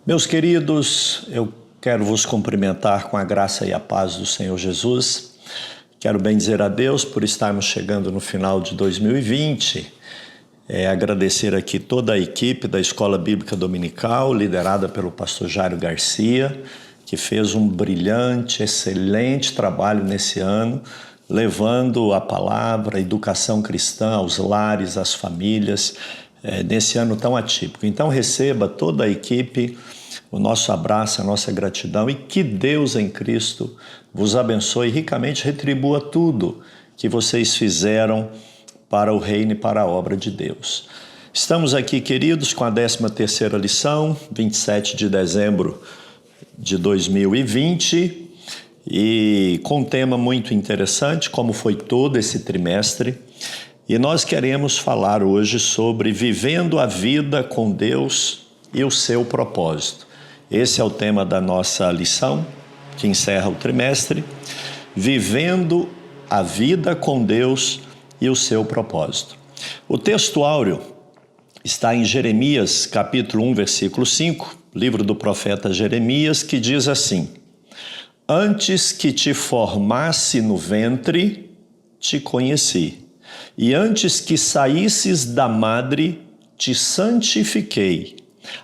Meus queridos, eu quero vos cumprimentar com a graça e a paz do Senhor Jesus. Quero bendizer a Deus por estarmos chegando no final de 2020. Agradecer aqui toda a equipe da Escola Bíblica Dominical, liderada pelo pastor Jairo Garcia, que fez um brilhante, excelente trabalho nesse ano, levando a palavra, a educação cristã aos lares, às famílias, nesse ano tão atípico. Então receba toda a equipe, o nosso abraço, a nossa gratidão, e que Deus em Cristo vos abençoe e ricamente retribua tudo que vocês fizeram para o reino e para a obra de Deus. Estamos aqui, queridos, com a 13ª lição, 27 de dezembro de 2020, e com um tema muito interessante, como foi todo esse trimestre. E nós queremos falar hoje sobre vivendo a vida com Deus e o seu propósito. Esse é o tema da nossa lição, que encerra o trimestre, vivendo a vida com Deus e o seu propósito. O texto áureo está em Jeremias, capítulo 1, versículo 5, livro do profeta Jeremias, que diz assim: Antes que te formasse no ventre, te conheci, e antes que saísses da madre, te santifiquei.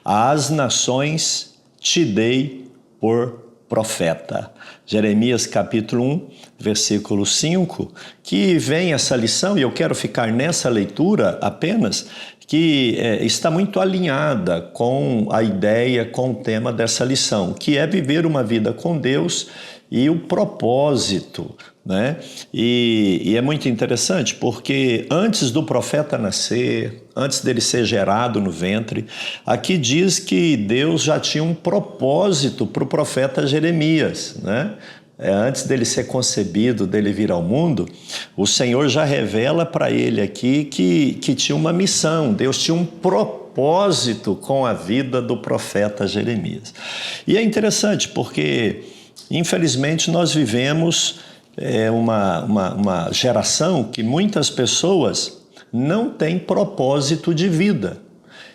Às nações te dei por profeta. Jeremias capítulo 1, versículo 5, que vem essa lição, e eu quero ficar nessa leitura apenas, que está muito alinhada com a ideia, com o tema dessa lição, que é viver uma vida com Deus e o propósito, né? E é muito interessante porque antes do profeta nascer, antes dele ser gerado no ventre, aqui diz que Deus já tinha um propósito para o profeta Jeremias, né? Antes dele ser concebido, dele vir ao mundo, o Senhor já revela para ele aqui que tinha uma missão, Deus tinha um propósito com a vida do profeta Jeremias. E é interessante porque, infelizmente, nós vivemos uma geração que muitas pessoas não têm propósito de vida.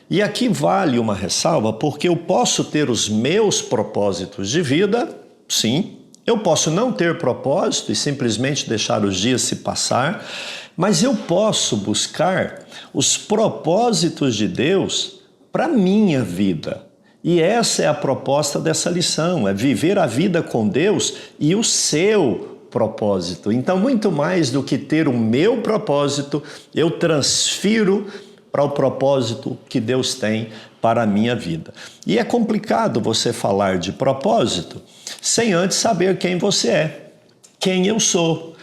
E aqui vale uma ressalva, porque eu posso ter os meus propósitos de vida, sim. Eu posso não ter propósito e simplesmente deixar os dias se passar, mas eu posso buscar os propósitos de Deus para a minha vida. E essa é a proposta dessa lição, é viver a vida com Deus e o seu propósito. Então, muito mais do que ter o meu propósito, eu transfiro para o propósito que Deus tem para a minha vida. E é complicado você falar de propósito sem antes saber quem você é, quem eu sou.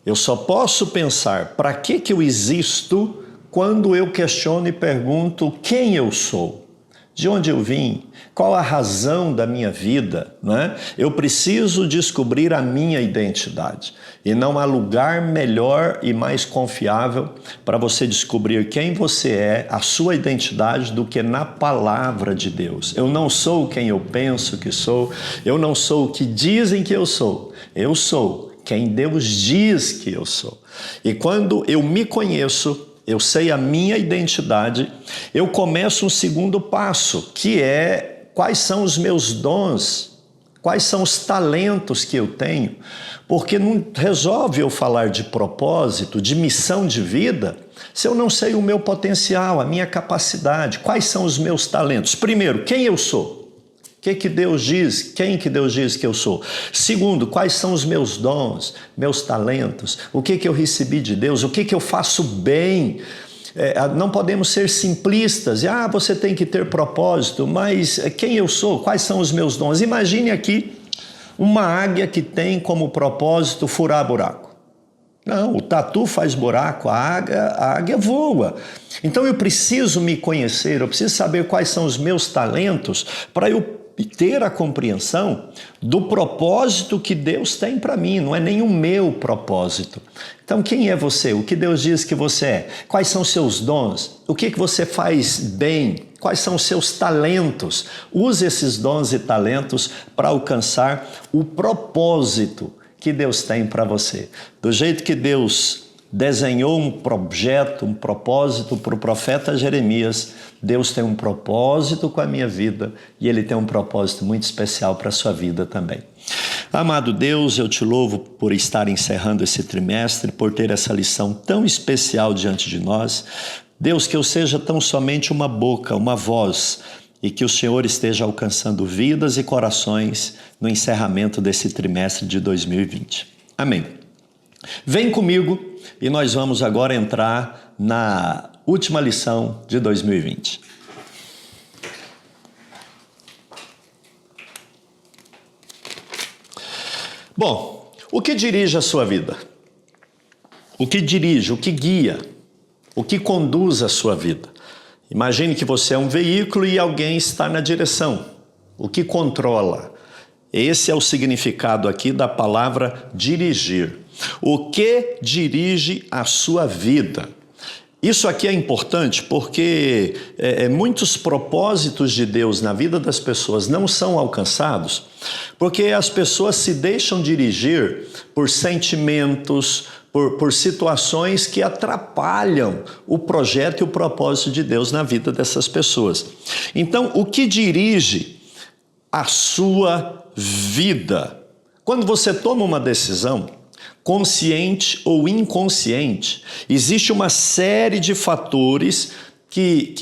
Eu só posso pensar para que eu existo quando eu questiono e pergunto quem eu sou. De onde eu vim? Qual a razão da minha vida? Né? Eu preciso descobrir a minha identidade. E não há lugar melhor e mais confiável para você descobrir quem você é, a sua identidade, do que na palavra de Deus. Eu não sou quem eu penso que sou, eu não sou o que dizem que eu sou quem Deus diz que eu sou. E quando eu me conheço, eu sei a minha identidade, eu começo um segundo passo, que é quais são os meus dons, quais são os talentos que eu tenho, porque não resolve eu falar de propósito, de missão de vida, se eu não sei o meu potencial, a minha capacidade, quais são os meus talentos. Primeiro, quem eu sou? O que Deus diz? Quem que Deus diz que eu sou? Segundo, quais são os meus dons, meus talentos? O que eu recebi de Deus? O que eu faço bem? Não podemos ser simplistas. Você tem que ter propósito, mas quem eu sou? Quais são os meus dons? Imagine aqui uma águia que tem como propósito furar buraco. Não, o tatu faz buraco, a águia voa. Então eu preciso me conhecer, eu preciso saber quais são os meus talentos para eu ter a compreensão do propósito que Deus tem para mim, não é nem o meu propósito. Então quem é você? O que Deus diz que você é? Quais são os seus dons? O que você faz bem? Quais são os seus talentos? Use esses dons e talentos para alcançar o propósito que Deus tem para você. Do jeito que Deus desenhou um projeto, um propósito para o profeta Jeremias. Deus tem um propósito com a minha vida e Ele tem um propósito muito especial para a sua vida também. Amado Deus, eu te louvo por estar encerrando esse trimestre, por ter essa lição tão especial diante de nós. Deus, que eu seja tão somente uma boca, uma voz, e que o Senhor esteja alcançando vidas e corações no encerramento desse trimestre de 2020. Amém. Vem comigo e nós vamos agora entrar na última lição de 2020. Bom, o que dirige a sua vida? O que dirige, o que guia, o que conduz a sua vida? Imagine que você é um veículo e alguém está na direção. O que controla? Esse é o significado aqui da palavra dirigir. O que dirige a sua vida? Isso aqui é importante porque muitos propósitos de Deus na vida das pessoas não são alcançados porque as pessoas se deixam dirigir por sentimentos, por situações que atrapalham o projeto e o propósito de Deus na vida dessas pessoas. Então, o que dirige a sua vida? Quando você toma uma decisão, consciente ou inconsciente, existe uma série de fatores que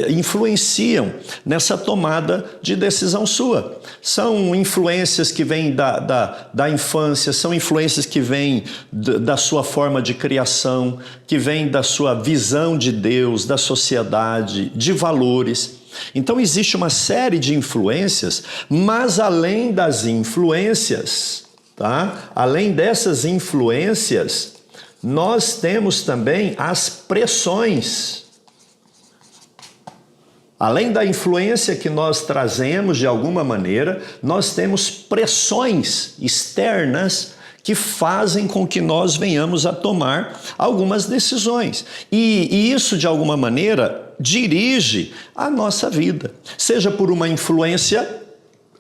influenciam nessa tomada de decisão sua. São influências que vêm da infância, são influências que vêm da sua forma de criação, que vêm da sua visão de Deus, da sociedade, de valores. Então existe uma série de influências, mas além das influências, tá? Além dessas influências, nós temos também as pressões. Além da influência que nós trazemos de alguma maneira, nós temos pressões externas que fazem com que nós venhamos a tomar algumas decisões. E isso, de alguma maneira, dirige a nossa vida. Seja por uma influência,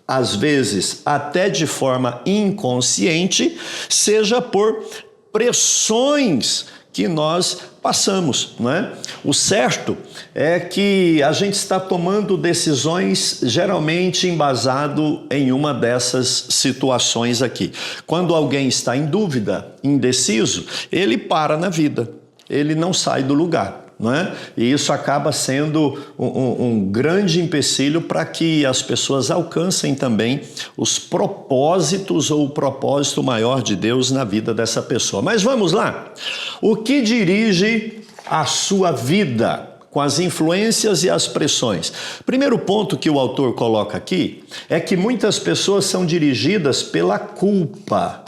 às vezes até de forma inconsciente, seja por pressões que nós passamos, não é? O certo é que a gente está tomando decisões geralmente embasado em uma dessas situações aqui. Quando alguém está em dúvida, indeciso, ele para na vida, ele não sai do lugar. Não é? E isso acaba sendo um grande empecilho para que as pessoas alcancem também os propósitos ou o propósito maior de Deus na vida dessa pessoa. Mas vamos lá. O que dirige a sua vida com as influências e as pressões? Primeiro ponto que o autor coloca aqui é que muitas pessoas são dirigidas pela culpa.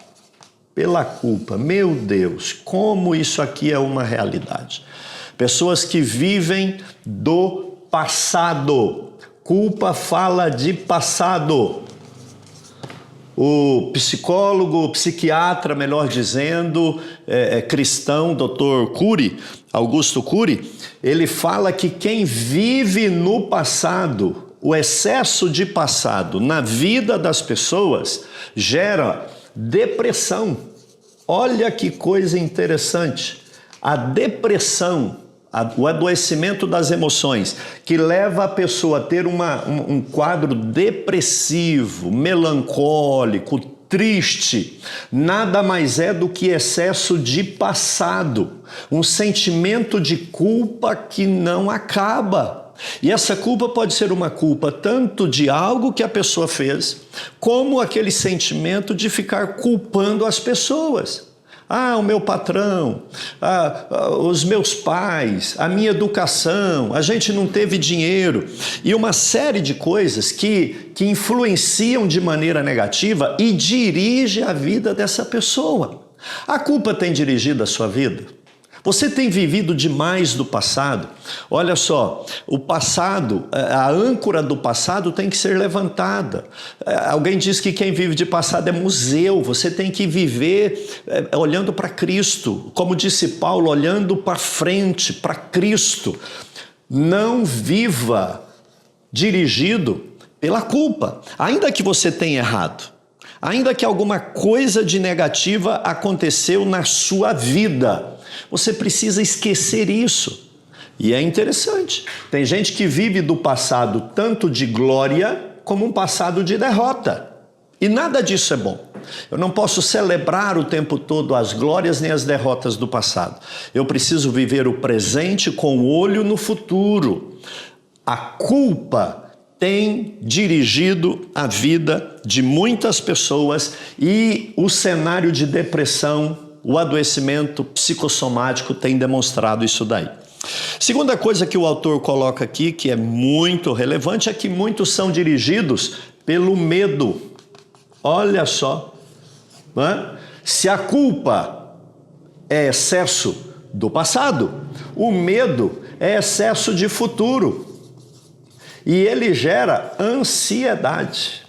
Pela culpa. Meu Deus, como isso aqui é uma realidade. Pessoas que vivem do passado. Culpa fala de passado. O psicólogo, o psiquiatra, melhor dizendo, cristão, Dr. Cury, Augusto Cury, ele fala que quem vive no passado, o excesso de passado na vida das pessoas gera depressão. Olha que coisa interessante. A depressão, o adoecimento das emoções, que leva a pessoa a ter um quadro depressivo, melancólico, triste, nada mais é do que excesso de passado, um sentimento de culpa que não acaba. E essa culpa pode ser uma culpa tanto de algo que a pessoa fez, como aquele sentimento de ficar culpando as pessoas. O meu patrão, os meus pais, a minha educação, a gente não teve dinheiro. E uma série de coisas que influenciam de maneira negativa e dirige a vida dessa pessoa. A culpa tem dirigido a sua vida? Você tem vivido demais do passado? Olha só, o passado, a âncora do passado tem que ser levantada. Alguém diz que quem vive de passado é museu. Você tem que viver olhando para Cristo. Como disse Paulo, olhando para frente, para Cristo. Não viva dirigido pela culpa, ainda que você tenha errado. ainda que alguma coisa de negativa aconteceu na sua vida. Você precisa esquecer isso. E é interessante, tem gente que vive do passado tanto de glória como um passado de derrota. E nada disso é bom. Eu não posso celebrar o tempo todo as glórias nem as derrotas do passado. Eu preciso viver o presente com o olho no futuro. A culpa tem dirigido a vida de muitas pessoas e o cenário de depressão, o adoecimento psicossomático tem demonstrado isso daí. Segunda coisa que o autor coloca aqui, que é muito relevante, é que muitos são dirigidos pelo medo. Olha só, né? Se a culpa é excesso do passado, o medo é excesso de futuro. E ele gera ansiedade.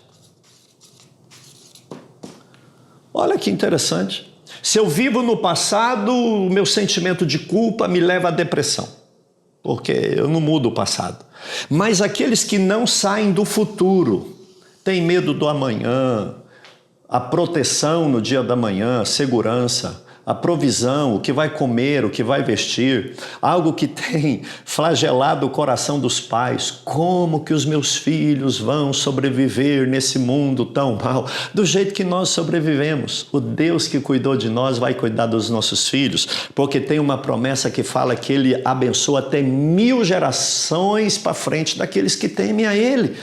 Olha que interessante. Se eu vivo no passado, o meu sentimento de culpa me leva à depressão, porque eu não mudo o passado. Mas aqueles que não saem do futuro, têm medo do amanhã, a proteção no dia da manhã, segurança, a provisão, o que vai comer, o que vai vestir, algo que tem flagelado o coração dos pais. Como que os meus filhos vão sobreviver nesse mundo tão mal? Do jeito que nós sobrevivemos. O Deus que cuidou de nós vai cuidar dos nossos filhos, porque tem uma promessa que fala que Ele abençoa até 1000 gerações para frente daqueles que temem a Ele.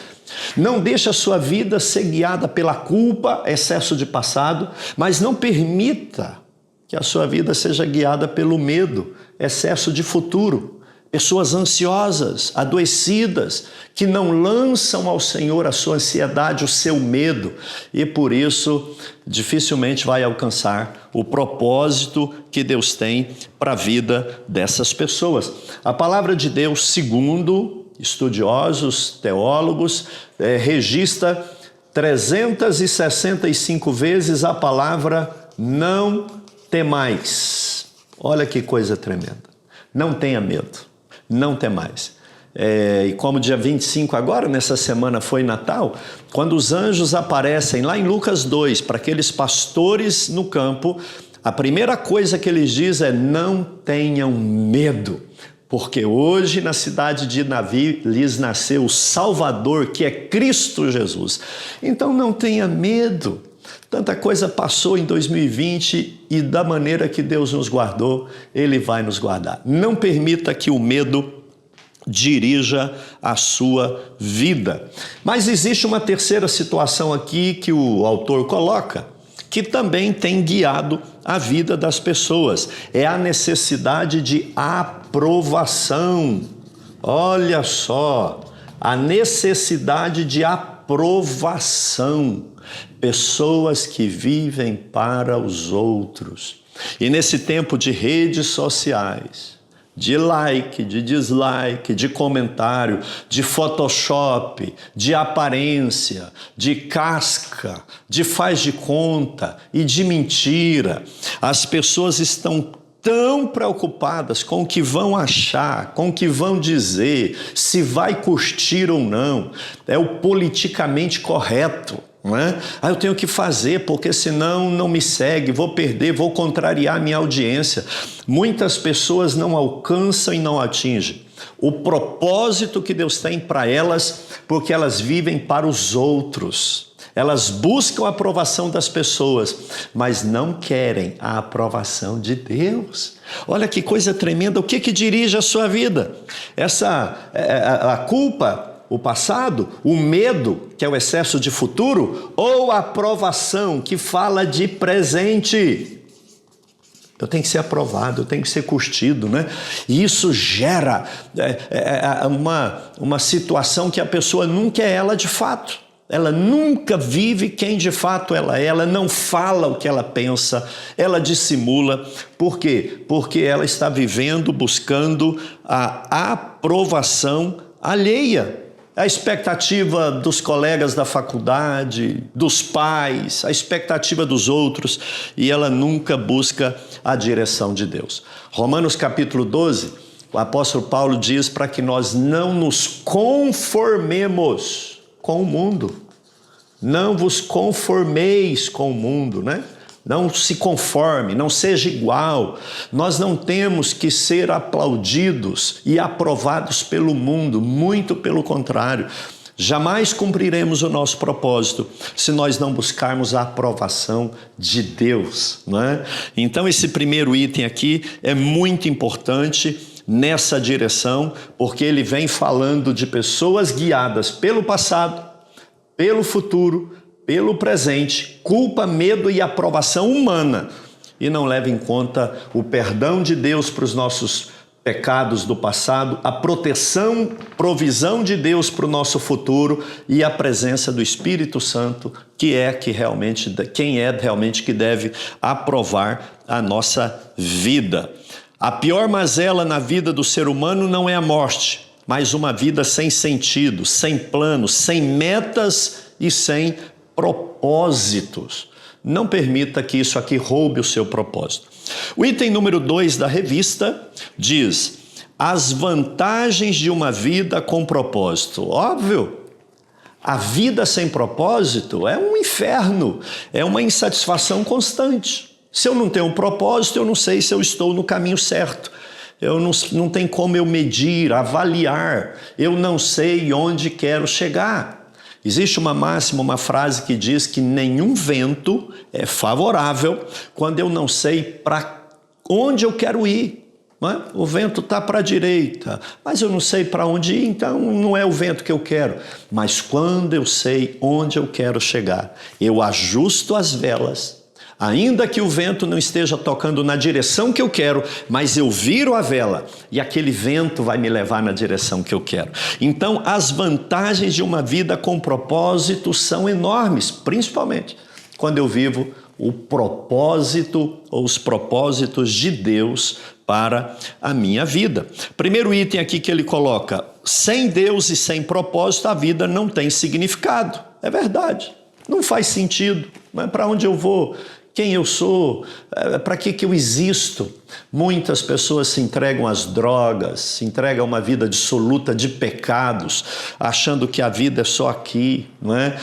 Não deixe a sua vida ser guiada pela culpa, excesso de passado, mas não permita que a sua vida seja guiada pelo medo, excesso de futuro. Pessoas ansiosas, adoecidas, que não lançam ao Senhor a sua ansiedade, o seu medo, e por isso dificilmente vai alcançar o propósito que Deus tem para a vida dessas pessoas. A palavra de Deus, segundo estudiosos, teólogos, registra 365 vezes a palavra não temais. Olha que coisa tremenda. Não tenha medo, não temais. E como dia 25 agora, nessa semana foi Natal, quando os anjos aparecem lá em Lucas 2, para aqueles pastores no campo, a primeira coisa que eles dizem é: não tenham medo, porque hoje na cidade de Davi lhes nasceu o Salvador, que é Cristo Jesus. Então não tenha medo. Tanta coisa passou em 2020 e da maneira que Deus nos guardou, Ele vai nos guardar. Não permita que o medo dirija a sua vida. Mas existe uma terceira situação aqui que o autor coloca, que também tem guiado a vida das pessoas. É a necessidade de aprovação. Olha só, a necessidade de aprovação. Pessoas que vivem para os outros. E nesse tempo de redes sociais, de like, de dislike, de comentário, de Photoshop, de aparência, de casca, de faz de conta e de mentira, as pessoas estão tão preocupadas com o que vão achar, com o que vão dizer, se vai curtir ou não. É o politicamente correto. Não é? Eu tenho que fazer, porque senão não me segue, vou perder, vou contrariar a minha audiência. Muitas pessoas não alcançam e não atingem o propósito que Deus tem para elas, porque elas vivem para os outros. Elas buscam a aprovação das pessoas, mas não querem a aprovação de Deus. Olha que coisa tremenda. O que dirige a sua vida? A culpa, o passado, o medo, que é o excesso de futuro, ou a aprovação, que fala de presente. Eu tenho que ser aprovado, eu tenho que ser curtido, né? E isso gera uma situação que a pessoa nunca é ela de fato. Ela nunca vive quem de fato ela é, ela não fala o que ela pensa, ela dissimula. Por quê? Porque ela está vivendo, buscando a aprovação alheia. A expectativa dos colegas da faculdade, dos pais, a expectativa dos outros, e ela nunca busca a direção de Deus. Romanos capítulo 12, o apóstolo Paulo diz para que nós não nos conformemos com o mundo, Não vos conformeis com o mundo, né? Não se conforme, não seja igual. Nós não temos que ser aplaudidos e aprovados pelo mundo, muito pelo contrário. Jamais cumpriremos o nosso propósito se nós não buscarmos a aprovação de Deus, não é? Então esse primeiro item aqui é muito importante nessa direção, porque ele vem falando de pessoas guiadas pelo passado, pelo futuro, pelo presente, culpa, medo e aprovação humana, e não leva em conta o perdão de Deus para os nossos pecados do passado, a proteção, provisão de Deus para o nosso futuro e a presença do Espírito Santo, quem é realmente que deve aprovar a nossa vida. A pior mazela na vida do ser humano não é a morte, mas uma vida sem sentido, sem planos, sem metas e sem propósitos. Não permita que isso aqui roube o seu propósito. O item número 2 da revista diz: as vantagens de uma vida com propósito. Óbvio, a vida sem propósito é um inferno, é uma insatisfação constante. Se eu não tenho um propósito, eu não sei se eu estou no caminho certo. Não tem como eu medir, avaliar, eu não sei onde quero chegar. Existe uma máxima, uma frase que diz que nenhum vento é favorável quando eu não sei para onde eu quero ir. Não é? O vento está para a direita, mas eu não sei para onde ir, então não é o vento que eu quero. Mas quando eu sei onde eu quero chegar, eu ajusto as velas, ainda que o vento não esteja tocando na direção que eu quero, mas eu viro a vela e aquele vento vai me levar na direção que eu quero. Então, as vantagens de uma vida com propósito são enormes, principalmente quando eu vivo o propósito ou os propósitos de Deus para a minha vida. Primeiro item aqui que ele coloca: sem Deus e sem propósito a vida não tem significado. É verdade, não faz sentido. Mas para onde eu vou? Quem eu sou? Para que eu existo? Muitas pessoas se entregam às drogas, se entregam a uma vida dissoluta de pecados, achando que a vida é só aqui, não é?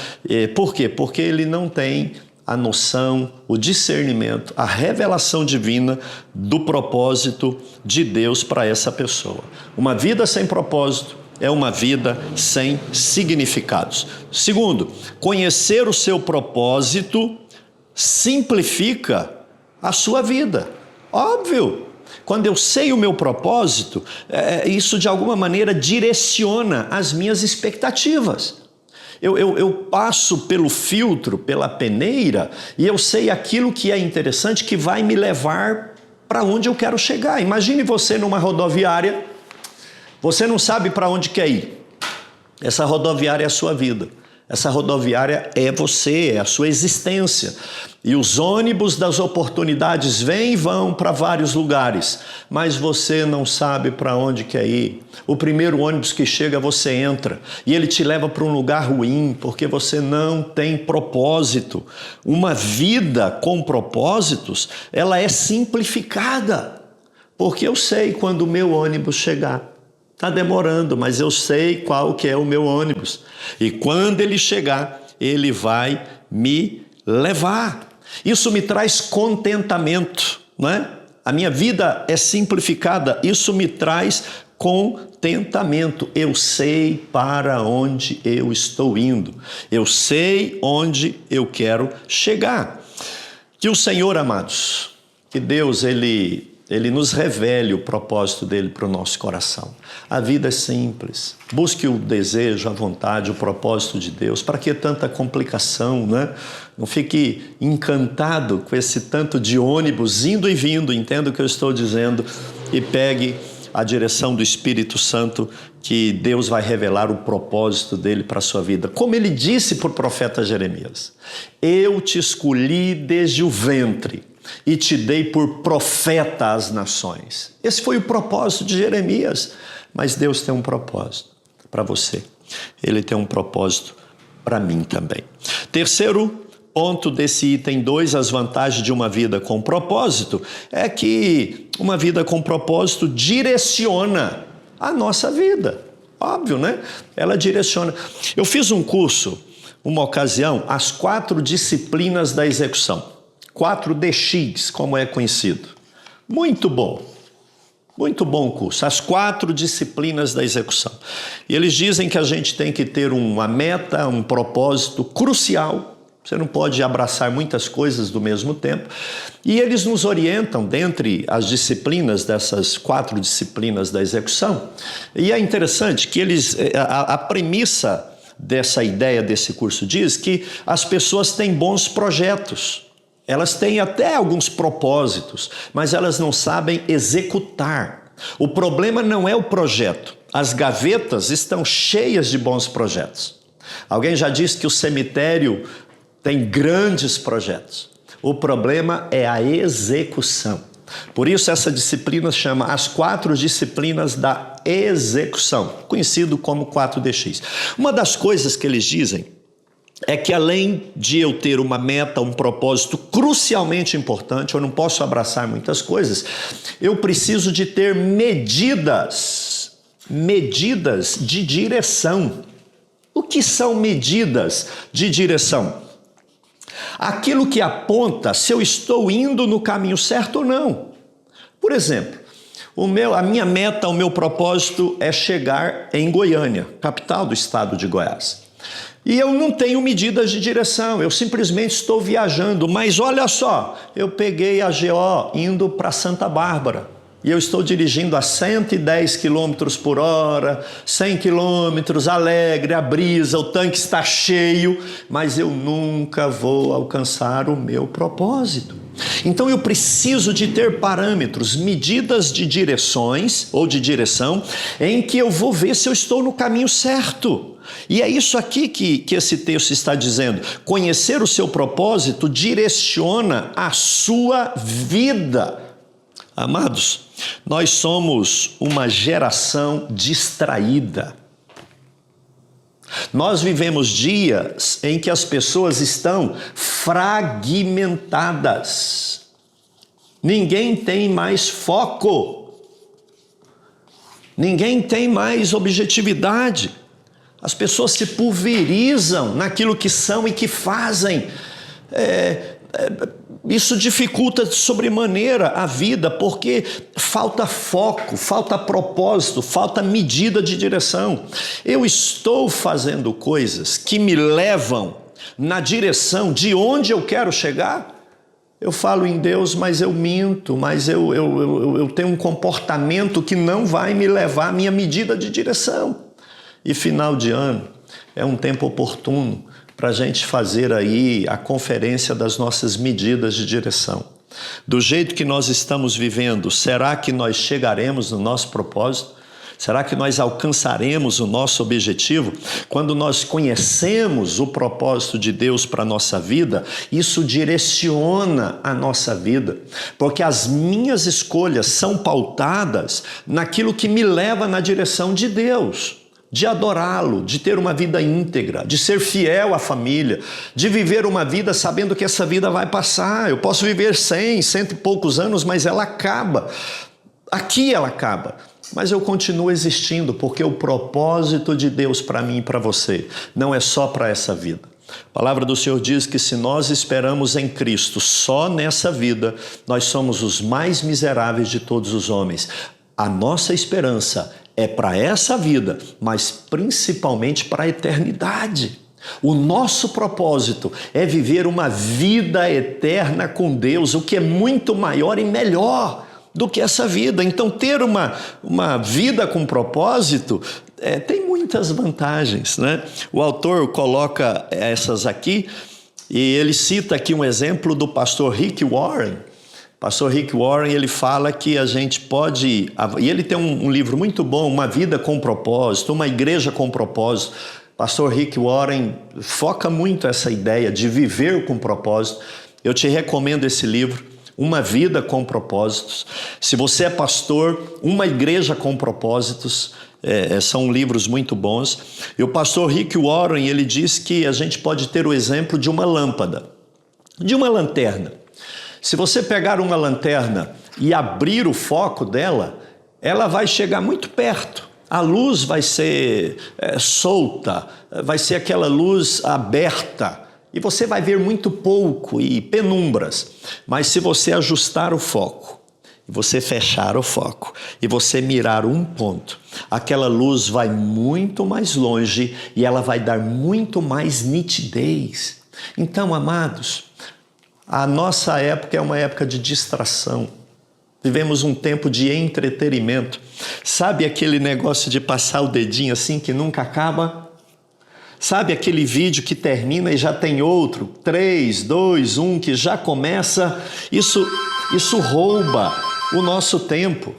Por quê? Porque ele não tem a noção, o discernimento, a revelação divina do propósito de Deus para essa pessoa. Uma vida sem propósito é uma vida sem significados. Segundo, conhecer o seu propósito simplifica a sua vida. Óbvio, quando eu sei o meu propósito, isso de alguma maneira direciona as minhas expectativas. Eu passo pelo filtro, pela peneira, e eu sei aquilo que é interessante, que vai me levar para onde eu quero chegar. Imagine você numa rodoviária, você não sabe para onde quer ir. Essa rodoviária é a sua vida. Essa rodoviária é você, é a sua existência. E os ônibus das oportunidades vêm e vão para vários lugares, mas você não sabe para onde quer ir. O primeiro ônibus que chega, você entra e ele te leva para um lugar ruim, porque você não tem propósito. Uma vida com propósitos, ela é simplificada, porque eu sei quando o meu ônibus chegar. Está demorando, mas eu sei qual que é o meu ônibus. E quando ele chegar, ele vai me levar. Isso me traz contentamento, não é? A minha vida é simplificada, isso me traz contentamento. Eu sei para onde eu estou indo. Eu sei onde eu quero chegar. Que o Senhor, amados, que Deus, Ele nos revele o propósito dele para o nosso coração. A vida é simples. Busque o desejo, a vontade, o propósito de Deus. Para que tanta complicação, né? Não fique encantado com esse tanto de ônibus indo e vindo, entenda o que eu estou dizendo, e pegue a direção do Espírito Santo, que Deus vai revelar o propósito dele para a sua vida. Como ele disse para o profeta Jeremias: eu te escolhi desde o ventre e te dei por profeta às nações. Esse foi o propósito de Jeremias. Mas Deus tem um propósito para você. Ele tem um propósito para mim também. Terceiro ponto desse item 2, as vantagens de uma vida com propósito, é que uma vida com propósito direciona a nossa vida. Óbvio, né? Ela direciona. Eu fiz um curso uma ocasião, as 4 disciplinas da execução. 4DX, como é conhecido. Muito bom o curso. As 4 disciplinas da execução. E eles dizem que a gente tem que ter uma meta, um propósito crucial. Você não pode abraçar muitas coisas do mesmo tempo. E eles nos orientam, dentre as disciplinas, dessas 4 disciplinas da execução. E é interessante que a premissa dessa ideia desse curso diz que as pessoas têm bons projetos. Elas têm até alguns propósitos, mas elas não sabem executar. O problema não é o projeto. As gavetas estão cheias de bons projetos. Alguém já disse que o cemitério tem grandes projetos. O problema é a execução. Por isso essa disciplina chama as 4 disciplinas da execução, conhecido como 4DX. Uma das coisas que eles dizem é que além de eu ter uma meta, um propósito crucialmente importante, eu não posso abraçar muitas coisas, eu preciso de ter medidas de direção. O que são medidas de direção? Aquilo que aponta se eu estou indo no caminho certo ou não. Por exemplo, a minha meta, o meu propósito é chegar em Goiânia, capital do estado de Goiás. E eu não tenho medidas de direção, eu simplesmente estou viajando. Mas olha só, eu peguei a GO indo para Santa Bárbara. E eu estou dirigindo a 110 km por hora, 100 km, alegre, a brisa, o tanque está cheio, mas eu nunca vou alcançar o meu propósito. Então eu preciso de ter parâmetros, medidas de direções ou de direção, em que eu vou ver se eu estou no caminho certo. E é isso aqui que esse texto está dizendo. Conhecer o seu propósito direciona a sua vida. Amados, nós somos uma geração distraída. Nós vivemos dias em que as pessoas estão fragmentadas. Ninguém tem mais foco. Ninguém tem mais objetividade. As pessoas se pulverizam naquilo que são e que fazem. Isso dificulta de sobremaneira a vida, porque falta foco, falta propósito, falta medida de direção. Eu estou fazendo coisas que me levam na direção de onde eu quero chegar? Eu falo em Deus, mas eu minto, mas eu tenho um comportamento que não vai me levar à minha medida de direção. E final de ano é um tempo oportuno para a gente fazer aí a conferência das nossas medidas de direção. Do jeito que nós estamos vivendo, será que nós chegaremos no nosso propósito? Será que nós alcançaremos o nosso objetivo? Quando nós conhecemos o propósito de Deus para a nossa vida, isso direciona a nossa vida, porque as minhas escolhas são pautadas naquilo que me leva na direção de Deus. De adorá-lo, de ter uma vida íntegra, de ser fiel à família, de viver uma vida sabendo que essa vida vai passar. Eu posso viver 100 e poucos anos, mas ela acaba. Aqui ela acaba. Mas eu continuo existindo, porque o propósito de Deus para mim e para você não é só para essa vida. A palavra do Senhor diz que se nós esperamos em Cristo só nessa vida, nós somos os mais miseráveis de todos os homens. A nossa esperança é para essa vida, mas principalmente para a eternidade. O nosso propósito é viver uma vida eterna com Deus, o que é muito maior e melhor do que essa vida. Então, ter uma vida com propósito tem muitas vantagens, né? O autor coloca essas aqui e ele cita aqui um exemplo do pastor Rick Warren. Pastor Rick Warren, ele fala que a gente pode... E ele tem um livro muito bom, Uma Vida com Propósito, Uma Igreja com Propósito. Pastor Rick Warren foca muito essa ideia de viver com propósito. Eu te recomendo esse livro, Uma Vida com Propósitos. Se você é pastor, Uma Igreja com Propósitos, são livros muito bons. E o pastor Rick Warren, ele diz que a gente pode ter o exemplo de uma lâmpada, de uma lanterna. Se você pegar uma lanterna e abrir o foco dela, ela vai chegar muito perto. A luz vai ser solta, vai ser aquela luz aberta, e você vai ver muito pouco e penumbras. Mas se você ajustar o foco, você fechar o foco e você mirar um ponto, aquela luz vai muito mais longe e ela vai dar muito mais nitidez. Então, amados, a nossa época é uma época de distração. Vivemos um tempo de entretenimento. Sabe aquele negócio de passar o dedinho assim que nunca acaba? Sabe aquele vídeo que termina e já tem outro? 3, 2, 1, que já começa? Isso rouba o nosso tempo.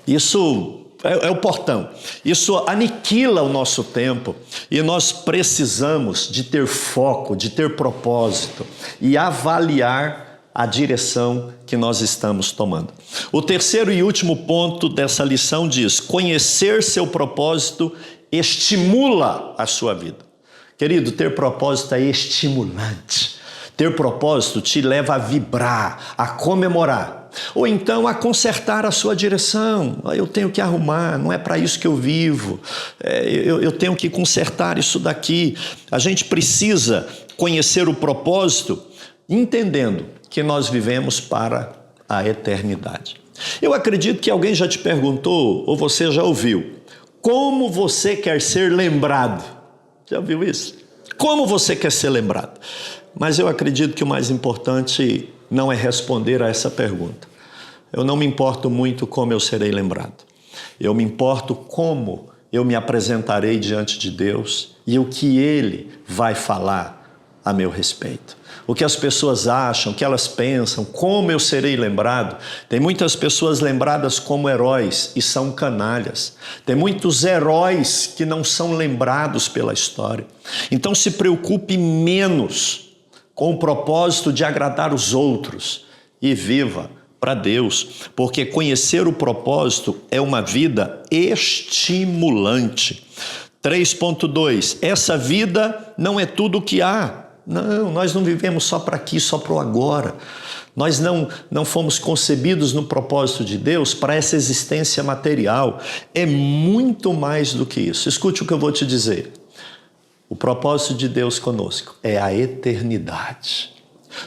Isso é o portão. Isso aniquila o nosso tempo. E nós precisamos de ter foco, de ter propósito e avaliar a direção que nós estamos tomando. O terceiro e último ponto dessa lição diz: conhecer seu propósito estimula a sua vida. Querido, ter propósito é estimulante. Ter propósito te leva a vibrar, a comemorar, ou então a consertar a sua direção. Eu tenho que arrumar, não é para isso que eu vivo, eu tenho que consertar isso daqui. A gente precisa conhecer o propósito, entendendo que nós vivemos para a eternidade. Eu acredito que alguém já te perguntou, ou você já ouviu, como você quer ser lembrado? Já ouviu isso? Como você quer ser lembrado? Mas eu acredito que o mais importante não é responder a essa pergunta. Eu não me importo muito como eu serei lembrado. Eu me importo como eu me apresentarei diante de Deus e o que Ele vai falar a meu respeito. O que as pessoas acham, o que elas pensam, como eu serei lembrado. Tem muitas pessoas lembradas como heróis e são canalhas. Tem muitos heróis que não são lembrados pela história. Então se preocupe menos com o propósito de agradar os outros e viva para Deus, porque conhecer o propósito é uma vida estimulante. 3.2, essa vida não é tudo o que há. Não, nós não vivemos só para aqui, só para o agora. Nós não fomos concebidos no propósito de Deus para essa existência material. É muito mais do que isso. Escute o que eu vou te dizer. O propósito de Deus conosco é a eternidade.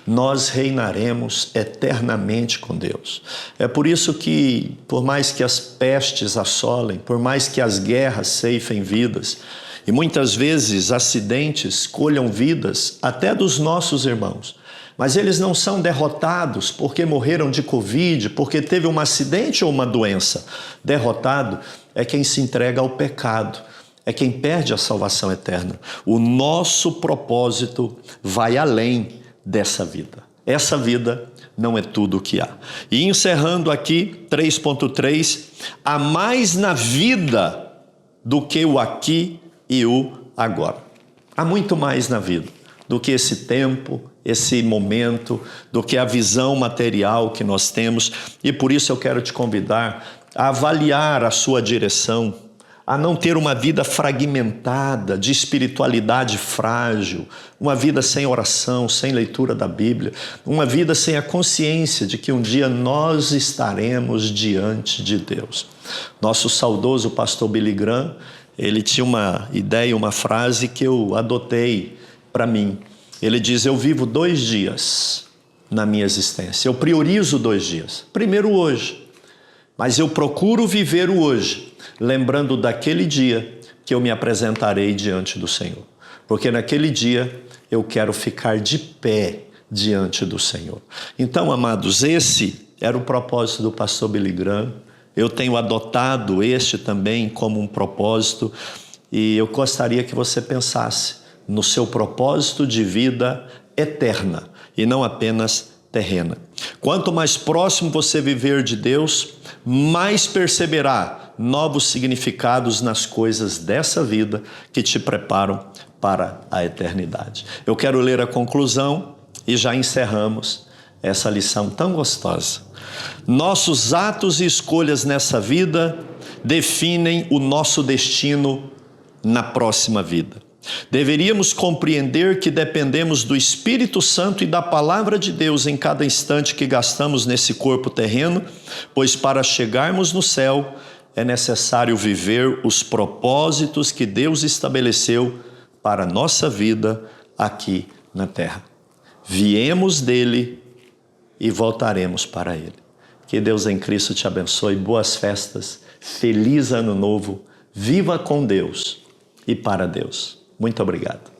Nós reinaremos eternamente com Deus. É por isso que, por mais que as pestes assolem, por mais que as guerras ceifem vidas, e muitas vezes acidentes colham vidas até dos nossos irmãos, mas eles não são derrotados porque morreram de Covid, porque teve um acidente ou uma doença. Derrotado é quem se entrega ao pecado, é quem perde a salvação eterna. O nosso propósito vai além dessa vida. Essa vida não é tudo o que há. E encerrando aqui, 3.3, há mais na vida do que o aqui e o agora. Há muito mais na vida do que esse tempo, esse momento, do que a visão material que nós temos. E por isso eu quero te convidar a avaliar a sua direção, a não ter uma vida fragmentada, de espiritualidade frágil, uma vida sem oração, sem leitura da Bíblia, uma vida sem a consciência de que um dia nós estaremos diante de Deus. Nosso saudoso pastor Billy Graham, ele tinha uma ideia, uma frase que eu adotei para mim. Ele diz: eu vivo 2 dias na minha existência, eu priorizo 2 dias. Primeiro hoje, mas eu procuro viver o hoje, lembrando daquele dia que eu me apresentarei diante do Senhor. Porque naquele dia eu quero ficar de pé diante do Senhor. Então, amados, esse era o propósito do pastor Billy Graham. Eu tenho adotado este também como um propósito e eu gostaria que você pensasse no seu propósito de vida eterna e não apenas terrena. Quanto mais próximo você viver de Deus, mais perceberá novos significados nas coisas dessa vida que te preparam para a eternidade. Eu quero ler a conclusão e já encerramos essa lição tão gostosa. Nossos atos e escolhas nessa vida definem o nosso destino na próxima vida. Deveríamos compreender que dependemos do Espírito Santo e da Palavra de Deus em cada instante que gastamos nesse corpo terreno, pois para chegarmos no céu é necessário viver os propósitos que Deus estabeleceu para a nossa vida aqui na terra. Viemos dele e voltaremos para ele. Que Deus em Cristo te abençoe, boas festas, feliz ano novo, viva com Deus e para Deus. Muito obrigado.